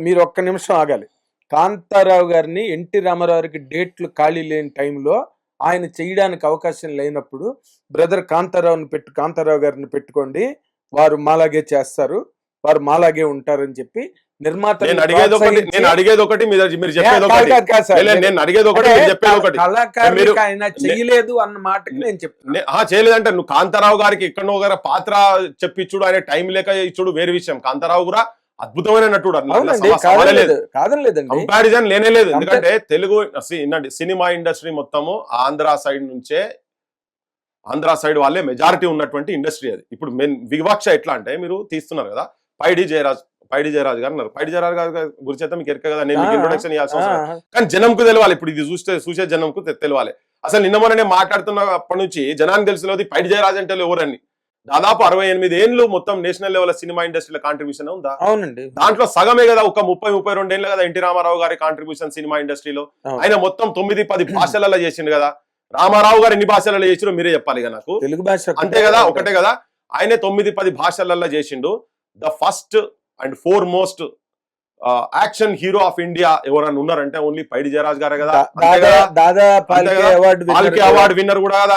మీరు ఒక్క నిమిషం ఆగాలి. కాంతారావు గారిని ఎన్టీ రామారావుకి డేట్లు ఖాళీ లేని టైంలో ఆయన చేయడానికి అవకాశం లేనప్పుడు బ్రదర్ కాంతారావు గారిని పెట్టుకోండి, వారు మాలాగే చేస్తారు, వారు మాలాగే ఉంటారని చెప్పి నిర్మాత ఆయన చేయలేదు అన్న మాటకి నేను చెప్తాను. చేయలేదంటే నువ్వు కాంతారావు గారికి ఎక్కడో గారి పాత్ర చెప్పించుడు, ఆయన టైం లేక ఇచ్చుడు వేరే విషయం. కాంతారావు కూడా అద్భుతమైన నటుడు, కంపారిజన్ లేనే లేదు. ఎందుకంటే తెలుగు సినిమా ఇండస్ట్రీ మొత్తము ఆంధ్ర సైడ్ వాళ్ళే మెజారిటీ ఉన్నటువంటి ఇండస్ట్రీ అది. ఇప్పుడు వివక్ష ఎట్లా అంటే, మీరు తీస్తున్నారు కదా పైడి జయరాజ్ గారు ఉన్నారు. పైడి జయరాజ్ గారి గురించి అయితే మీకు ఎరక కదా, నేను మీకు ఇంట్రొడక్షన్ ఇవ్వాల్సిన అవసరం, కానీ జనంకు తెలవాలి. ఇప్పుడు ఇది చూసే జనంకు తెలవాలి. అసలు నిన్న మొన్న మాట్లాడుతున్నప్పటి నుంచి జనానికి తెలిసినది పైడి జయరాజ్ అంటే ఎవరని. దాదాపు 68 ఏళ్ళు మొత్తం నేషనల్ లెవెల్ సినిమా ఇండస్ట్రీలో కాంట్రిబ్యూషన్ ఉందా? అవునండి. దాంట్లో సగమే కదా, ఒక 30-32 ఏళ్ళు కదా ఎన్టీ రామారావు గారి కాంట్రిబ్యూషన్ సినిమా ఇండస్ట్రీలో. ఆయన మొత్తం 9-10 భాషలలో చేసిండు కదా. రామారావు గారు ఎన్ని భాషలలో చేసిండో మీరే చెప్పాలి కదా నాకు. తెలుగు భాష అంతే కదా, ఒకటే కదా. ఆయనే 9-10 భాషలలో చేసిండు. The first and foremost action hero of India ఎవరన్నా ఉన్నారంటే ఓన్లీ పైడి జయరాజ్ గారే కదా. అవార్డు విన్నర్ కూడా కదా,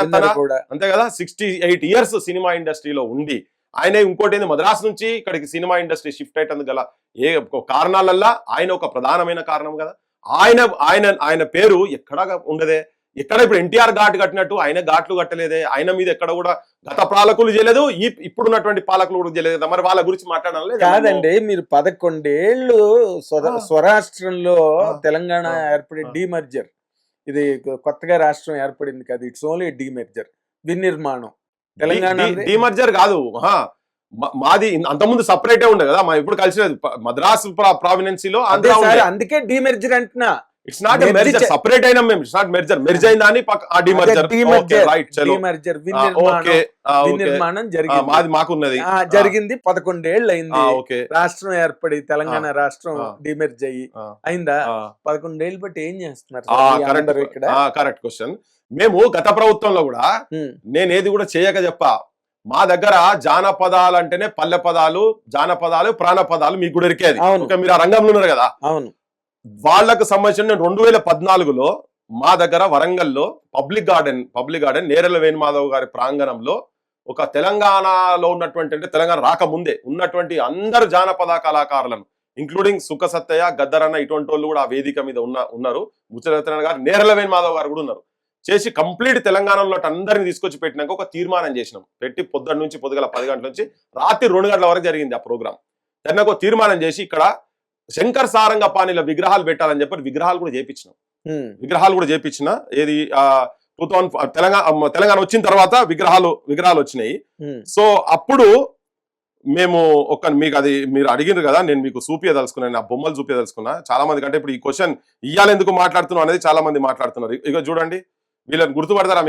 అంతే కదా. 68 ఇయర్స్ సినిమా ఇండస్ట్రీలో ఉండి ఆయన ఇంకోటి ఏంది, మద్రాసు నుంచి ఇక్కడికి సినిమా ఇండస్ట్రీ షిఫ్ట్ అయ్యేందుకు గల కారణాలల్లా ఆయన ఒక ప్రధానమైన కారణం కదా. ఆయన పేరు ఎక్కడ ఉండదే. ఎక్కడ ఇప్పుడు ఎన్టీఆర్ ఘాట్ కట్టినట్టు ఆయన ఘాట్లు కట్టలేదే. ఆయన మీద ఎక్కడ కూడా గత పాలకులు చేయలేదు, ఇప్పుడున్నటువంటి పాలకులు కూడా చేయలేదు కదా. మరి వాళ్ళ గురించి మాట్లాడాలి కాదండి. మీరు 11 ఏళ్ళు స్వరాష్ట్రంలో తెలంగాణ ఏర్పడి డీమర్జర్, ఇది కొత్తగా రాష్ట్రం ఏర్పడింది కదా, ఇట్స్ ఓన్లీ డీమర్జర్, వినిర్మాణం. తెలంగాణ డీమర్జర్ కాదు, మాది అంతకుముందు సపరేటే ఉండే కదా. మా ఇప్పుడు కలిసినది మద్రాసు ప్రావినెన్సీలో, అందుకే డీమర్జర్ అంటున్నా. ఇట్స్ నాట్ మెర్జర్, సెపరేట్ అయినా మేము. ఇట్స్ నాట్ మెర్జర్, మెర్జ్ అయిందా అని నిర్మాణం మాకున్నది జరిగింది. 11 ఏళ్ళు అయింది రాష్ట్రం ఏర్పడి, తెలంగాణ రాష్ట్రం డిమెర్జ్ అయిందా? 11 ఏళ్ళు బట్టి ఏం చేస్తున్నారు? Correct question. మేము గత ప్రభుత్వంలో కూడా నేనేది కూడా చేయక చెప్పా. మా దగ్గర జానపదాలు అంటేనే పల్లె పదాలు, జానపదాలు, ప్రాణపదాలు మీకు కూడా ఎరికేది. మీరు ఆ రంగంలో ఉన్నారు కదా. అవును. వాళ్లకు సంబంధించిన 2014లో మా దగ్గర వరంగల్లో పబ్లిక్ గార్డెన్ నేరెల వేణుమాధవ్ గారి ప్రాంగణంలో ఒక తెలంగాణలో ఉన్నటువంటి, అంటే తెలంగాణ రాకముందే ఉన్నటువంటి అందరు జానపద కళాకారులను, ఇంక్లూడింగ్ సుఖ సత్తయ్య, గద్దరన్న, ఇటువంటి వాళ్ళు కూడా ఆ వేదిక మీద ఉన్నారు. ముచ్చరత్న గారు, నేరెల వేణుమాధవ్ గారు కూడా ఉన్నారు. చేసి కంప్లీట్ తెలంగాణలో అందరిని తీసుకొచ్చి పెట్టినాక ఒక తీర్మానం చేసినాం. పెట్టి పొద్దున్న నుంచి పొద్దుగల 10 గంటల నుంచి రాత్రి 2 గంటల వరకు జరిగింది ఆ ప్రోగ్రాం. దాన్ని ఒక తీర్మానం చేసి ఇక్కడ శంకర్ సారంగపాణిల విగ్రహాలు పెట్టాలని చెప్పి విగ్రహాలు కూడా చేపించిన ఏది 2000 తెలంగాణ వచ్చిన తర్వాత విగ్రహాలు వచ్చినాయి. సో అప్పుడు మేము మీకు అది మీరు అడిగినారు కదా, నేను మీకు చూపించదలుచుకున్నాను, ఆ బొమ్మలు చూపించదలుచుకున్నా. చాలా మంది కంటే ఇప్పుడు ఈ క్వశ్చన్ ఇయ్యాలి ఎందుకు మాట్లాడుతున్నాం అనేది చాలా మంది మాట్లాడుతున్నారు. ఇక చూడండి, వీళ్ళని గుర్తుపడతారా?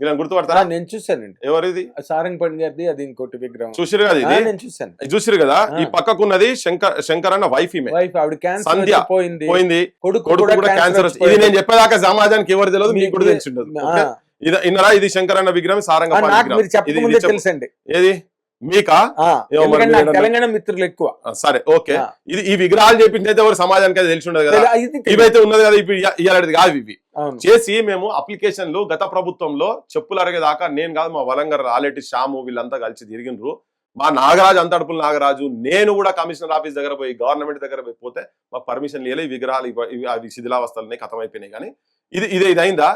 వీళ్ళని గుర్తుపడతారా? నేను చూసానండి. ఎవరిది? సారంగపాణి గారిది. అది ఇంకోటి విగ్రహం చూసిరు కదా, ఇది నేను చూసాను. చూసిరు కదా. ఈ పక్కకున్నది శంకర్ అన్న వైఫ్, సంధ్య పోయింది, కొడుకు కూడా క్యాన్సర్. ఇది నేను చెప్పేదాకా సమాజానికి ఎవరు తెలియదు, మీకు కూడా తెలిసి ఉండదు. ఇన్నరా, ఇది శంకర్ అన్న విగ్రహం, సారంగపాణి తెలుసండి. ఏది మీకా? తెలంగాణ మిత్రులు ఎక్కువ. సరే, ఓకే. ఇది ఈ విగ్రహాలు చేపించైతే ఎవరు సమాజానికి అది తెలిసి ఉండదు కదా. ఇవైతే ఉన్నది కదా, ఇప్పుడు ఇలాంటిది కాదు. ఇవి చేసి మేము అప్లికేషన్లు గత ప్రభుత్వంలో చెప్పులు అరగేదాకా నేను కాదు, మా వలంగర్ ఆలేటి శ్యాము వీళ్ళంతా కలిసి తిరిగినరు. మా నాగరాజు, అంతడుపుల నాగరాజు, నేను కూడా కమిషనర్ ఆఫీస్ దగ్గర పోయి, గవర్నమెంట్ దగ్గర పోతే మాకు పర్మిషన్ లేదు. ఈ విగ్రహాలు అవి శిథిలావస్థలనే ఖతమైపోయినాయి. కానీ ఇది అయిందా?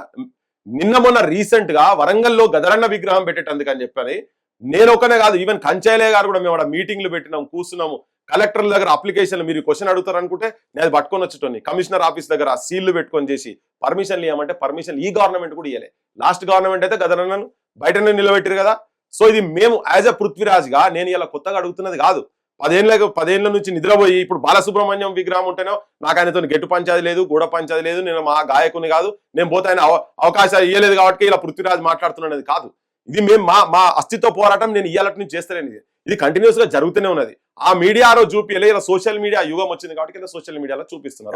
నిన్న మొన్న రీసెంట్ గా వరంగల్లో గదరన్న విగ్రహం పెట్టేటందుకని చెప్పని నేను ఒకనే కాదు, ఈవెన్ కంచైలే గారు కూడా మేము మీటింగ్లు పెట్టినాం, కూర్చున్నాము. కలెక్టర్ల దగ్గర అప్లికేషన్లు మీరు క్వశ్చన్ అడుగుతారు అనుకుంటే నేను అది పట్టుకొని వచ్చేటోని. కమిషనర్ ఆఫీస్ దగ్గర సీళ్లు పెట్టుకొని చేసి పర్మిషన్లు ఇవ్వమంటే పర్మిషన్ ఈ గవర్నమెంట్ కూడా ఇవ్వలే. లాస్ట్ గవర్నమెంట్ అయితే గదరన్నను బయటనే నిలబెట్టారు కదా. సో ఇది మేము యాజ్ ఎ పృథ్వీరాజ్ గా నేను ఇలా కొత్తగా అడుగుతున్నది కాదు. 10 ఏళ్ల నుంచి నిద్రపోయి ఇప్పుడు బాలసుబ్రహ్మణ్యం విగ్రహం ఉంటేనో నాకు ఆయనతో గెట్టు పంచాది లేదు, గూడ పంచాది లేదు, నేను మా గాయకుని కాదు, నేను పోతే ఆయన అవకాశాలు ఇవ్వలేదు కాబట్టి ఇలా పృథ్వీరాజ్ మాట్లాడుతున్నది కాదు. ఇది మేము మా అస్తిత్వ పోరాటం నేను ఇయ్యాలటి నుంచి చేస్తాను. ఇది కంటిన్యూస్ గా జరుగుతూనే ఉన్నది. ఆ మీడియా చూపించలే, ఇలా సోషల్ మీడియా యుగం వచ్చింది కాబట్టి సోషల్ మీడియాలో చూపిస్తున్నారు.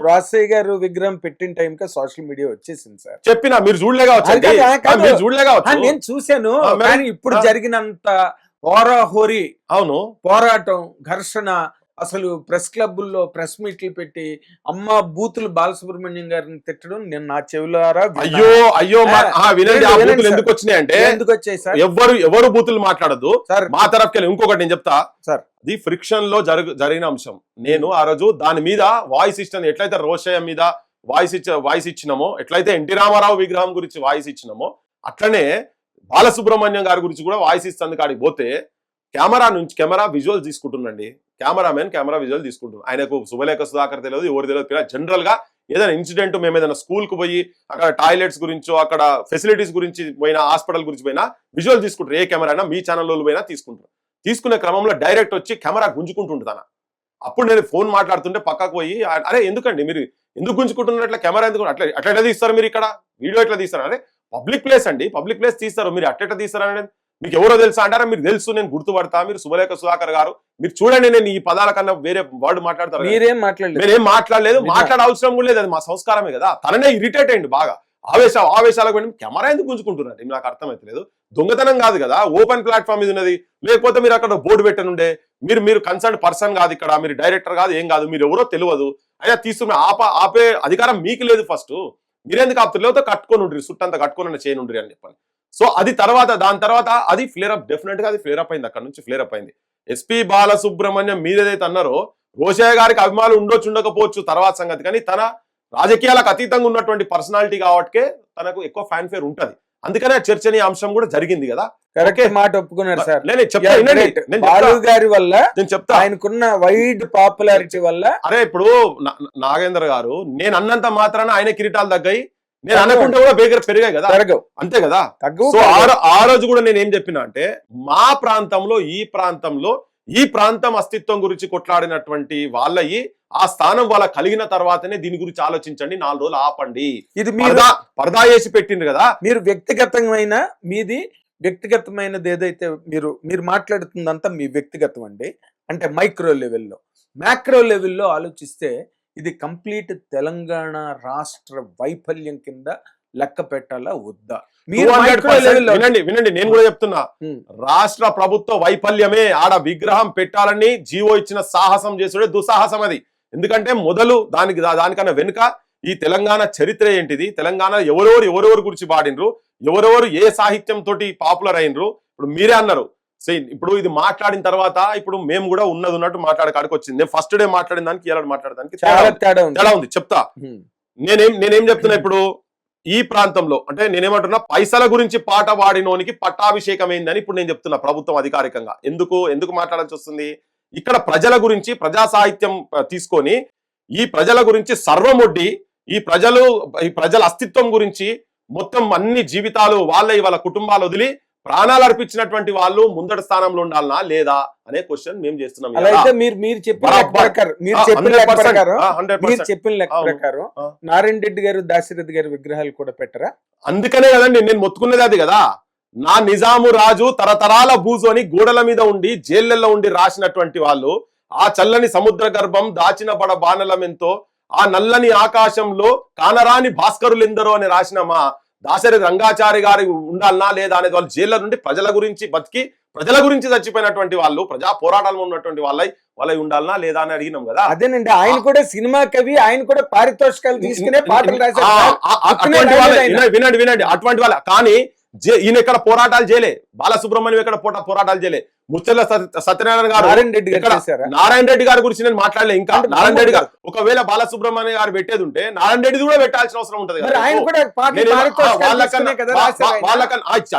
రాజశేఖర్ గారు విగ్రహం పెట్టిన టైం కి సోషల్ మీడియా వచ్చేసింది సార్. చెప్పినా మీరు చూడలేగా వచ్చి నేను చూశాను. కానీ ఇప్పుడు జరిగినంత హోరాహోరీ అవును పోరాటం, ఘర్షణ, అసలు ప్రెస్ క్లబ్బుల్లో ప్రెస్ మీట్లు పెట్టి అమ్మ బూతులు బాలసుబ్రహ్మణ్యం గారిని తిట్టడం నేను నా చెవులారా అయ్యో అయ్యో వినండి, ఆ బూతులు ఎందుకు వచ్చినాయి అంటే ఎందుకు వచ్చాయి సార్? ఎవరు బూతులు మాట్లాడదు సార్. మా తరఫుకెళ్ళి ఇంకొకటి నేను చెప్తా సార్, అది ఫ్రిక్షన్ లో జరిగిన అంశం. నేను ఆ రోజు దాని మీద వాయిస్ ఇచ్చిన, ఎట్లయితే రోషయ్య మీద వాయిస్ ఇచ్చినామో, ఎట్లయితే ఎన్టీ రామారావు విగ్రహం గురించి వాయిస్ ఇచ్చినామో, అట్లనే బాలసుబ్రహ్మణ్యం గారి గురించి కూడా వాయిస్ ఇస్తుంది. కాడికి పోతే కెమెరా విజువల్ తీసుకుంటుండండి. కెమెరా విజువల్ తీసుకుంటున్నాం. ఆయనకు శుభలేఖ సుధాకర్ తెలియదు, ఎవరు తెలియదు. జనరల్ గా ఏదైనా ఇన్సిడెంట్, మేము ఏదైనా స్కూల్ కు పోయి అక్కడ టాయిలెట్స్ గురించో, అక్కడ ఫెసిలిటీస్ గురించి పోయినా, హాస్పిటల్ గురించి పోయినా విజువల్ తీసుకుంటారు. ఏ కెమెరా అయినా మీ ఛానల్లో పోయినా తీసుకుంటారు. తీసుకునే క్రమంలో డైరెక్ట్ వచ్చి కెమెరా గుంజుకుంటుంటుంది. అప్పుడు నేను ఫోన్ మాట్లాడుతుంటే పక్కకు పోయి, అరే ఎందుకండి మీరు ఎందుకు గుంజుకుంటున్నట్ల కెమెరా ఎందుకు అట్లా తీస్తారు, మీరు ఇక్కడ వీడియో ఎట్లా తీస్తారు? అరే పబ్లిక్ ప్లేస్ అండి, పబ్లిక్ ప్లేస్ తీస్తారు, మీరు అట్లా తీస్తారు అనేది మీకు ఎవరో తెలుసా అంటారా? మీరు తెలుసు, నేను గుర్తుపడతా, మీరు శుభలేఖ సుధాకర్ గారు, మీరు చూడండి, నేను ఈ పదాల కన్నా వేరే వర్డ్ మాట్లాడతారు. మీరేం మాట్లాడలేదు, మీరేం మాట్లాడలేదు, మాట్లాడే అవసరం కూడా లేదు, అది మా సంస్కారమే కదా. తననే ఇరిటేట్ అయ్యింది బాగా, ఆవేశాలకు వెళ్ళి కెమెరా ఎందుకు గుంజుకుంటున్నారు నాకు అర్థమైతలేదు. దొంగతనం కాదు కదా, ఓపెన్ ప్లాట్ఫామ్ ఇది ఉన్నది. లేకపోతే మీరు అక్కడ బోర్డు పెట్టనుండే, మీరు కన్సర్న్ పర్సన్ కాదు, ఇక్కడ మీరు డైరెక్టర్ కాదు, ఏం కాదు, మీరు ఎవరో తెలియదు, అయినా తీసుకున్న ఆపే అధికారం మీకు లేదు. ఫస్ట్ మీరెందుకు ఆపుతారు? లేకపోతే కట్టుకొని ఉండ్రి, చుట్టంతా కట్టుకొని చేయను ఉండ్రి అని చెప్పాలి. సో అది దాని తర్వాత అది ఫ్లేరప్, డెఫినెట్ గా అది ఫ్లేరప్ అయింది. అక్కడ నుంచి ఫ్లేరప్ అయింది. ఎస్పీ బాలసుబ్రహ్మణ్యం మీరేదైతే అన్నారో, రోషయ్య గారికి అభిమానులు ఉండకపోవచ్చు తర్వాత సంగతి, కానీ తన రాజకీయాలకు అతీతంగా ఉన్నటువంటి పర్సనాలిటీ కాబట్టి తనకు ఎక్కువ ఫ్యాన్ ఫేర్ ఉంటది. అందుకనే చర్చనీయ అంశం కూడా జరిగింది కదా. కరెక్ట్ మాట ఒప్పుకున్నారు సార్. బాలు గారి వల్ల నేను చెప్తా, ఆయనకున్న వైడ్ పాపులారిటీ వల్ల. అరే ఇప్పుడు నాగేంద్ర గారు, నేను అన్నంత మాత్రాన ఆయన కిరీటాలు తగ్గాయి, నేను అనుకుంటే కూడా పెరిగాయి కదా, అంతే కదా. సో ఆ రోజు కూడా నేను ఏం చెప్పినా అంటే, మా ప్రాంతంలో ఈ ప్రాంతం అస్తిత్వం గురించి కొట్లాడినటువంటి వాళ్ళయి ఆ స్థానం వాళ్ళ కలిగిన తర్వాతనే దీని గురించి ఆలోచించండి, 4 రోజులు ఆపండి. ఇది పరదా వేసి పెట్టిండ్రు కదా. మీరు మీది వ్యక్తిగతమైనది ఏదైతే మీరు మాట్లాడుతుందంతా మీ వ్యక్తిగతం అండి. అంటే మైక్రో లెవెల్లో, మ్యాక్రో లెవెల్లో ఆలోచిస్తే ఇది కంప్లీట్ తెలంగాణ రాష్ట్ర వైఫల్యం కింద లెక్క పెట్టాలా వద్దా? వినండి, నేను కూడా చెప్తున్నా, రాష్ట్ర ప్రభుత్వ వైఫల్యమే. ఆడ విగ్రహం పెట్టాలని జీవో ఇచ్చిన సాహసం చేసుడే దుస్సాహసం అది. ఎందుకంటే మొదలు దానికన్నా వెనుక ఈ తెలంగాణ చరిత్ర ఏంటిది, తెలంగాణ ఎవరెవరు గురించి పాడినరు, ఎవరెవరు ఏ సాహిత్యం తోటి పాపులర్ అయినరు. ఇప్పుడు మీరే అన్నారు, ఇప్పుడు ఇది మాట్లాడిన తర్వాత ఇప్పుడు మేము కూడా ఉన్నట్టు మాట్లాడకాడికి వచ్చింది. నేను ఫస్ట్ డే మాట్లాడిన దానికి ఇలా మాట్లాడడానికి తేడా ఉంది. చెప్తా, నేనేం చెప్తున్నా, ఇప్పుడు ఈ ప్రాంతంలో అంటే నేనేమంటున్నా, పైసల గురించి పాట పాడినోనికి పట్టాభిషేకం అయిందని ఇప్పుడు నేను చెప్తున్నా ప్రభుత్వం అధికారికంగా. ఎందుకు మాట్లాడాల్సి వస్తుంది? ఇక్కడ ప్రజల గురించి, ప్రజా సాహిత్యం తీసుకొని ఈ ప్రజల గురించి సర్వమొడ్డి, ఈ ప్రజల అస్తిత్వం గురించి మొత్తం అన్ని జీవితాలు వాళ్ళ కుటుంబాలు వదిలి ప్రాణాలు అర్పించినటువంటి వాళ్ళు ముందటి స్థానంలో ఉండాలనా లేదా అనే క్వశ్చన్ మేము చేస్తున్నాం. మీరు చెప్పిన లెక్క ప్రకారం నారాయణ రెడ్డి గారు, దాశరథి గారి విగ్రహాలు కూడా పెట్టరా? అందుకనే కదండి నేను మొత్తుకునేది అది కదా. నా నిజాము రాజు తరతరాల బూజోని గోడల మీద ఉండి జైళ్లలో ఉండి రాసినటువంటి వాళ్ళు, ఆ చల్లని సముద్ర గర్భం దాచిన బాణలమెంతో, ఆ నల్లని ఆకాశంలో కానరాని భాస్కరులెందరో అని రాసిన మా దాశరథి రంగాచారి గారి ఉండాలనా లేదా అనేది వాళ్ళు జైళ్ళ నుండి ప్రజల గురించి బతికి ప్రజల గురించి చచ్చిపోయినటువంటి వాళ్ళు, ప్రజా పోరాటాలు ఉన్నటువంటి వాళ్ళై ఉండాలనా లేదా అని అడిగినాం కదా. అదేనండి, ఆయన కూడా సినిమా కవి, ఆయన కూడా పారితోషికాలు తీసుకునే పాటలు రాశారు. వినండి, అటువంటి వాళ్ళ. కానీ ఈయన ఎక్కడ పోరాటాలు చేయలే, బాలసుబ్రహ్మణ్యం ఎక్కడ పోరాటాలు చేయలే, ముచ్చర్ల సత్యనారాయణ గారు, నారాయణ రెడ్డి గారి గురించి నేను మాట్లాడలే. ఇంకా నారాయణ రెడ్డి గారు ఒకవేళ బాలసుబ్రహ్మణ్యం గారు పెట్టేది ఉంటే నారాయణ రెడ్డి కూడా పెట్టాల్సిన అవసరం ఉంటది కదా.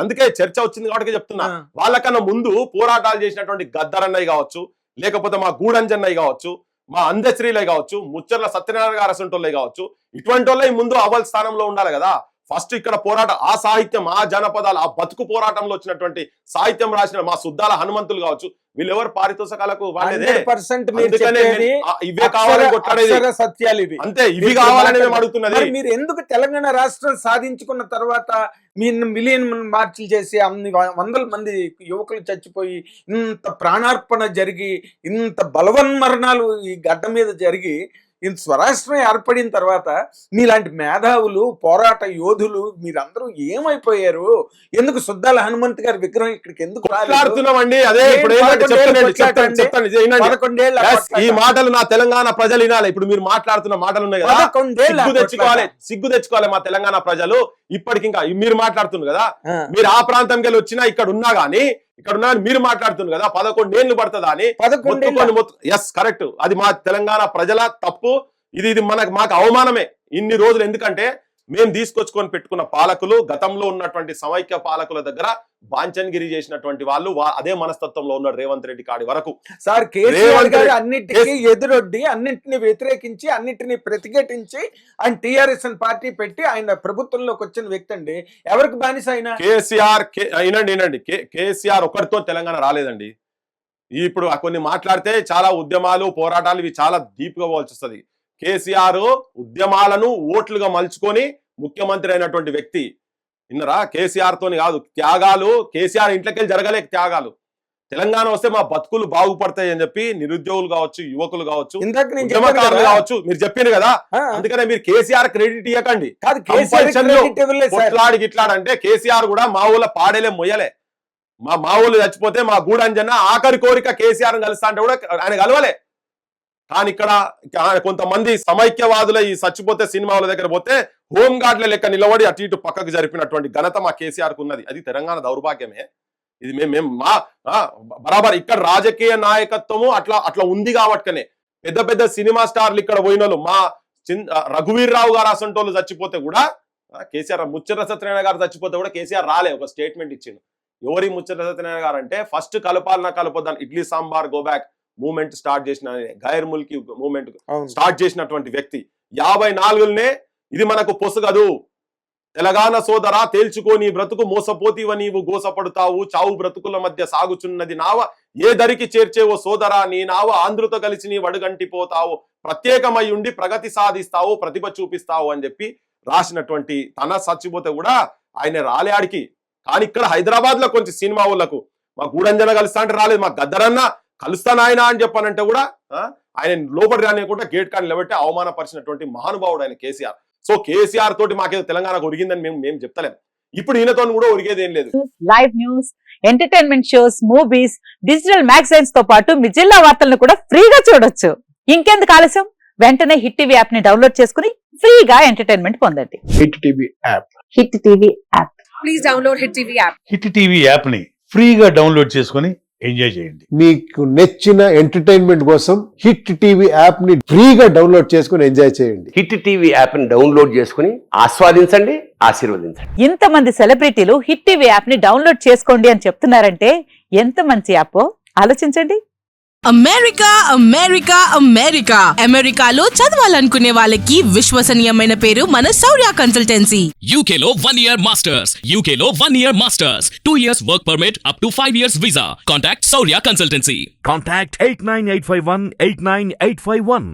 అందుకే చర్చ వచ్చింది కాబట్టి చెప్తున్నా. వాళ్ళకన్నా ముందు పోరాటాలు చేసినటువంటి గద్దరన్నయ్య కావచ్చు, లేకపోతే మా గూడంజన్నయ్య కావచ్చు, మా అందశ్రీలే కావచ్చు, ముచ్చర్ల సత్యనారాయణ గారు అసంటోళ్ళే కావచ్చు, ఇటువంటి వాళ్ళ ముందు అవ్వల్ స్థానంలో ఉండాలి కదా. ఫస్ట్ ఇక్కడ పోరాటం, ఆ సాహిత్యం, ఆ జనపదాలు, ఆ బతుకు పోరాటంలో వచ్చినటువంటి సాహిత్యం రాసిన మా సుద్దాల హనుమంతులు కావచ్చు, వీళ్ళెవరు పారితోషకాలకు ఇవే కావాలని కొట్లాడేది, సత్యాలు ఇవి అంతే, ఇవి కావాలని మేము అడుగుతున్నది. మీరు ఎందుకు తెలంగాణ రాష్ట్రం సాధించుకున్న తర్వాత మిలియన్ మార్చిలు చేసి అన్ని వందల మంది యువకులు చచ్చిపోయి, ఇంత ప్రాణార్పణ జరిగి, ఇంత బలవన్మరణాలు ఈ గడ్డ మీద జరిగి, ఇంత స్వరాష్ట్రం ఏర్పడిన తర్వాత మీలాంటి మేధావులు పోరాట యోధులు మీరందరూ ఏమైపోయారు? ఎందుకు సుద్దాల హనుమంత్ గారి విగ్రహం ఇక్కడికి ఎందుకు మాట్లాడుతున్నామండి? అదే ఇప్పుడు ఈ మాటలు నా తెలంగాణ ప్రజలు వినాలి. ఇప్పుడు మీరు మాట్లాడుతున్న మాటలు ఉన్నాయి కదా, సిగ్గు తెచ్చుకోవాలి మా తెలంగాణ ప్రజలు. ఇప్పటికి ఇంకా మీరు మాట్లాడుతున్నారు కదా, మీరు ఆ ప్రాంతంకి వెళ్ళి వచ్చినా ఇక్కడ ఉన్నా గానీ మీరు మాట్లాడుతున్నారు కదా 11 ఏళ్ళు పడుతుందా అని. ఎస్ కరెక్ట్, అది మా తెలంగాణ ప్రజల తప్పు. ఇది మాకు అవమానమే ఇన్ని రోజులు. ఎందుకంటే మేము తీసుకొచ్చుకొని పెట్టుకున్న పాలకులు గతంలో ఉన్నటువంటి సమైక్య పాలకుల దగ్గర బాంచన్గిరి చేసినటువంటి వాళ్ళు అదే మనస్తత్వంలో ఉన్నాడు రేవంత్ రెడ్డి కాడి వరకు. సార్ కేసీఆర్ గారు అన్నిటికీ ఎదురొడ్డి అన్నింటినీ వ్యతిరేకించి అన్నింటినీ ప్రతిఘటించి ఆయన టీఆర్ఎస్ పార్టీ పెట్టి ఆయన ప్రభుత్వంలోకి వచ్చిన వ్యక్తి అండి. ఎవరికి బానిస అయినా కేసీఆర్ వినండి కేసీఆర్ ఒక్కడితో తెలంగాణ రాలేదండి. ఇప్పుడు కొన్ని మాట్లాడితే చాలా ఉద్యమాలు పోరాటాలు ఇవి చాలా డీప్ గా పోవాల్సి వస్తుంది. కేసీఆర్ ఉద్యమాలను ఓట్లుగా మలుచుకొని ముఖ్యమంత్రి అయినటువంటి వ్యక్తి. విన్నరా? కేసీఆర్ తోని కాదు త్యాగాలు, కేసీఆర్ ఇంట్లోకెళ్ళి జరగలే త్యాగాలు. తెలంగాణ వస్తే మా బతుకులు బాగుపడతాయి అని చెప్పి నిరుద్యోగులు కావచ్చు, యువకులు కావచ్చు, ఉద్యమకారులు కావచ్చు మీరు చెప్పింది కదా. అందుకనే మీరు కేసీఆర్ క్రెడిట్ ఇవ్వకండి. కొట్లాడి గిట్లాడంటే కేసీఆర్ కూడా మా ఊళ్ళో పాడేలే మొయ్యలే. మా ఊళ్ళు చచ్చిపోతే మా గూడంజన ఆఖరి కోరిక కేసీఆర్ కలుస్తా అంటే కూడా ఆయన కలవలే. కానీ ఇక్కడ కొంతమంది సమైక్యవాదుల ఈ చచ్చిపోతే సినిమా వాళ్ళ దగ్గర పోతే హోంగార్డ్ల లెక్క నిలబడి అటు ఇటు పక్కకు జరిపినటువంటి ఘనత మా కేసీఆర్ కు ఉన్నది. అది తెలంగాణ దౌర్భాగ్యమే. ఇది మేము బరాబర్ ఇక్కడ రాజకీయ నాయకత్వము అట్లా ఉంది కాబట్టినే పెద్ద పెద్ద సినిమా స్టార్లు ఇక్కడ పోయినోళ్ళు మా రఘువీర్ రావు గారు అసంటోళ్ళు చచ్చిపోతే కూడా కేసీఆర్, ముచ్చర్ల సత్యనారాయణ గారు చచ్చిపోతే కూడా కేసీఆర్ రాలే, ఒక స్టేట్మెంట్ ఇచ్చిండు. ఎవరి ముచ్చర్ల సత్యనారాయణ గారు అంటే ఫస్ట్ కలపాలన్నా కలపొద్దాన్ని idli sambar go back movement start చేసిన, గైర్ ముల్కీ మూవ్మెంట్ స్టార్ట్ చేసినటువంటి వ్యక్తి. 54నే ఇది మనకు పొసగదు తెలంగాణ సోదరా తేల్చుకో నీ బ్రతుకు మోసపోతీవ నీవు గోసపడుతావు చావు బ్రతుకుల మధ్య సాగుచున్నది నావ ఏ దరికి చేర్చేవో సోదరా నీ నావ ఆంధ్రుతో కలిసి నీ వడుగంటిపోతావు ప్రత్యేకమై ఉండి ప్రగతి సాధిస్తావు ప్రతిభ చూపిస్తావు అని చెప్పి రాసినటువంటి తన చచ్చిపోతే కూడా ఆయన రాలే ఆడికి. కానీ ఇక్కడ హైదరాబాద్ లో కొంచెం సినిమా వాళ్ళకు మా గూడంజన కలుస్తా అంటే రాలేదు, మా గద్దరన్న కలుస్తాను ఆయన అని చెప్పానంటే కూడా ఆయన లోపలి రానియకుండా గేట్ కాడ నిలబెట్టి అవమానపరిచినటువంటి మహానుభావుడు ఆయన కేసీఆర్. సో కేసీఆర్ తోటి మాకేదో తెలంగాణకు ఒరిగిందని మేము చెప్తలేం. ఇప్పుడు ఈయనతో కూడా ఒరిగేది ఏం లేదు. Live news, entertainment shows, movies, digital magazines తో పాటు మీ జిల్లా వార్తలను కూడా ఫ్రీగా చూడొచ్చు. ఇంకెందుకు ఆలస్యం, వెంటనే హిట్ టీవీ యాప్ ని డౌన్లోడ్ చేసుకుని ఫ్రీగా ఎంటర్టైన్మెంట్ పొందండి. Hit TV app. Hit TV app. Please download hit TV app. Hit TV app ని ఫ్రీగా డౌన్లోడ్ చేసుకుని ఎంజాయ్ చేయండి. మీకు నచ్చిన ఎంటర్టైన్మెంట్ కోసం హిట్ టీవీ యాప్ ని ఫ్రీగా డౌన్లోడ్ చేసుకుని ఎంజాయ్ చేయండి. హిట్ టీవీ యాప్ ని డౌన్లోడ్ చేసుకుని ఆస్వాదించండి, ఆశీర్వదించండి. ఇంతమంది సెలబ్రిటీలు హిట్ టీవీ యాప్ ని డౌన్లోడ్ చేసుకోండి అని చెప్తున్నారంటే ఎంత మంచి యాప్ ఆలోచించండి. అమెరికా అమెరికా అమెరికా అమెరికాలో చదవాలనుకునే వాళ్ళకి విశ్వసనీయమైన పేరు మన శౌర్య కన్సల్టెన్సీ. UK లో 1 year masters, UK లో 1 year masters, 2 years work permit up to 5 years visa. Contact Saurya Consultancy. Contact 89851 89851.